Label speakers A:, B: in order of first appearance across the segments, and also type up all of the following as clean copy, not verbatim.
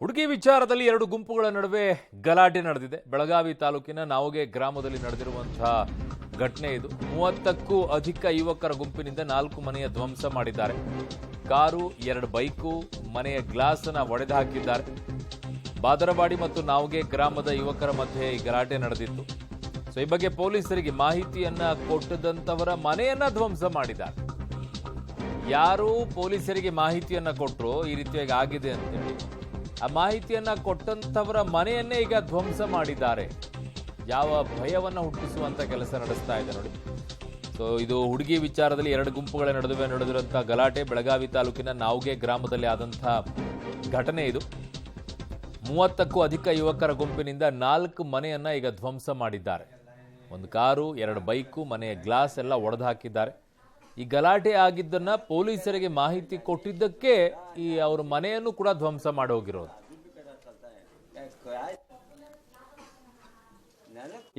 A: ಹುಡುಗಿ ವಿಚಾರದಲ್ಲಿ ಎರಡು ಗುಂಪುಗಳ ನಡುವೆ ಗಲಾಟೆ ನಡೆದಿದೆ. ಬೆಳಗಾವಿ ತಾಲೂಕಿನ ನಾವಗೆ ಗ್ರಾಮದಲ್ಲಿ ನಡೆದಿರುವಂತಹ ಘಟನೆ ಇದು. 30ಕ್ಕೂ ಅಧಿಕ ಯುವಕರ ಗುಂಪಿನಿಂದ 4 ಮನೆಯ ಧ್ವಂಸ ಮಾಡಿದ್ದಾರೆ. ಕಾರು, 2 ಬೈಕು, ಮನೆಯ ಗ್ಲಾಸ್ ಅನ್ನು ಒಡೆದು ಹಾಕಿದ್ದಾರೆ. ಬಾದರವಾಡಿ ಮತ್ತು ನಾವಗೆ ಗ್ರಾಮದ ಯುವಕರ ಮಧ್ಯೆ ಈ ಗಲಾಟೆ ನಡೆದಿತ್ತು. ಸೊ ಈ ಬಗ್ಗೆ ಪೊಲೀಸರಿಗೆ ಮಾಹಿತಿಯನ್ನ ಕೊಟ್ಟದಂತವರ ಮನೆಯನ್ನ ಧ್ವಂಸ ಮಾಡಿದ್ದಾರೆ. ಯಾರು ಪೊಲೀಸರಿಗೆ ಮಾಹಿತಿಯನ್ನ ಕೊಟ್ಟರು ಈ ರೀತಿಯಾಗಿ ಆಗಿದೆ ಅಂತೇಳಿ ಆ ಮಾಹಿತಿಯನ್ನ ಕೊಟ್ಟಂತವರ ಮನೆಯನ್ನೇ ಈಗ ಧ್ವಂಸ ಮಾಡಿದ್ದಾರೆ. ಯಾವ ಭಯವನ್ನ ಹುಟ್ಟಿಸುವಂತ ಕೆಲಸ ನಡೆಸ್ತಾ ಇದೆ ನೋಡಿ. ಸೊ ಇದು ಹುಡುಗಿ ವಿಚಾರದಲ್ಲಿ ಎರಡು ಗುಂಪುಗಳ ನಡುವೆ ನಡೆದಿರುವಂತಹ ಗಲಾಟೆ. ಬೆಳಗಾವಿ ತಾಲೂಕಿನ ನಾವಗೆ ಗ್ರಾಮದಲ್ಲಿ ಆದಂತಹ ಘಟನೆ ಇದು. 30ಕ್ಕೂ ಅಧಿಕ ಯುವಕರ ಗುಂಪಿನಿಂದ 4 ಮನೆಯನ್ನ ಈಗ ಧ್ವಂಸ ಮಾಡಿದ್ದಾರೆ. ಒಂದು ಕಾರು, 2 ಬೈಕು, ಮನೆಯ ಗ್ಲಾಸ್ ಎಲ್ಲ ಒಡೆದು ಹಾಕಿದ್ದಾರೆ. ಈ ಗಲಾಟೆ ಆಗಿದ್ದನ್ನ ಪೊಲೀಸರಿಗೆ ಮಾಹಿತಿ ಕೊಟ್ಟಿದ್ದಕ್ಕೆ ಈ ಅವ್ರ ಮನೆಯನ್ನು ಕೂಡ ಧ್ವಂಸ ಮಾಡೋಗಿರೋದು.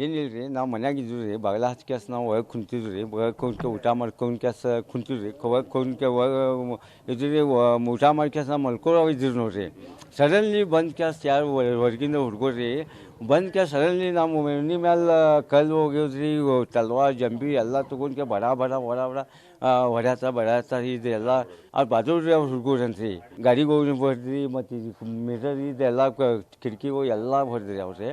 B: ಏನಿಲ್ರಿ, ನಾವು ಮನ್ಯಾಗಿದ್ವಿ ರೀ. ಬಾಗಿಲ ಹಚ್ಕ್ಯಾಸ ನಾವು ಒಳಗೆ ಕುಂತಿದ್ವಿ ರೀ. ಒಳಗೆ ಕುಂತ್ಕೆ ಊಟ ಮಾಡ್ಕೊಂಡು ಕ್ಯಾಸ ಕುಂತಿದ್ವಿ. ಒಳಗೆ ಕುಂತ್ಕೆ ಇದ್ರಿ ಊಟ ಮಾಡ್ಕ್ಯಾಸ ನಾವು ಮಲ್ಕೊಳ್ಳೋ ಇದ್ರಿ ನೋಡ್ರಿ. ಸಡನ್ಲಿ ಬಂದು ಕ್ಯಾಸ್ ಯಾರು ಹೊರಗಿಂದ ಹುಡುಗರ್ರಿ ಬಂದು ಕ್ಯಾಸ್ ಸಡನ್ಲಿ ನಮ್ಮ ಮನೆ ಮೇಲೆ ಕಲ್ಲು ಹೋಗ್ಯದ್ರಿ. ತಲ್ವಾರ್, ಜಂಬಿ ಎಲ್ಲ ತೊಗೊಂಡ್ಕೆ ಬಡ ಹೊಡ್ಯಾತ ಇದೆಲ್ಲ ಅವ್ರು ಬಾಜುಡ್ರಿ ಅವ್ರು ಹುಡುಗರು ಅಂತ್ರಿ. ಗಾಡಿಗೆ ಹೋಗಿ ಹೊಡೆದ್ರಿ. ಮತ್ತು ಮಿರರ್ ಇದೆಲ್ಲ ಕಿಟಕಿಗಳು ಎಲ್ಲ ಹೊಡೆದ್ರಿ ಅವ್ರಿ.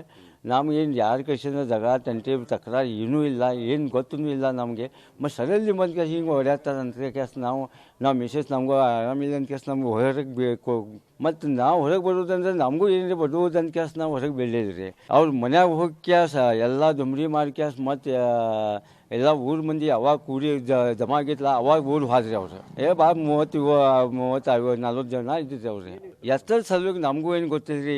B: ನಮ್ಗೆ ಏನು ಯಾರ ಕೈಸಿಂದ ಜಗಳ ತಂಟೆ ತಕರಾರು ಏನೂ ಇಲ್ಲ, ಏನು ಗೊತ್ತೂ ಇಲ್ಲ ನಮಗೆ. ಮತ್ತು ಸಡನ್ಲಿ ಬಂದು ಕ್ಯಾಸ್ ಹಿಂಗೆ ಹೊಡ್ಯಾತಾರಂತ ಕ್ಯಾಸ್ ನಾವು ಮಿಸಸ್ ನಮಗೂ ಆರಾಮಿಲ್ಲ ಅಂತ ಕ್ಯಾಸ್ ನಮ್ಗೆ ಹೊರಗೆ ಬೇಕು. ಮತ್ತು ನಾವು ಹೊರಗೆ ಬರೋದಂದ್ರೆ ನಮಗೂ ಏನಿದೆ ಬರುವುದಂತ ಕ್ಯಾಸ್ ನಾವು ಹೊರಗೆ ಬೆಳೆದಿದ್ರಿ. ಅವ್ರ ಮನ್ಯಾಗ ಹೋಗಿ ಕ್ಯಾಸ್ ಎಲ್ಲ ದುಮ್ರಿ ಮಾಡಿ ಕ್ಯಾಸ್ ಮತ್ತು ಎಲ್ಲ ಊರ ಮಂದಿ ಅವಾಗ ಕೂಡಿ ಜಮಾ ಆಗಿತ್ತಲ್ಲ ಅವಾಗ ಊರು ಹೋದ್ರಿ ಅವ್ರು. ಬಾ 30, 40 ಜನ ಇದ್ದಿದ್ರಿ ಅವ್ರಿ. ಎಷ್ಟರ ಸಲುವಾಗಿ ನಮಗೂ ಏನು ಗೊತ್ತಿದ್ರಿ.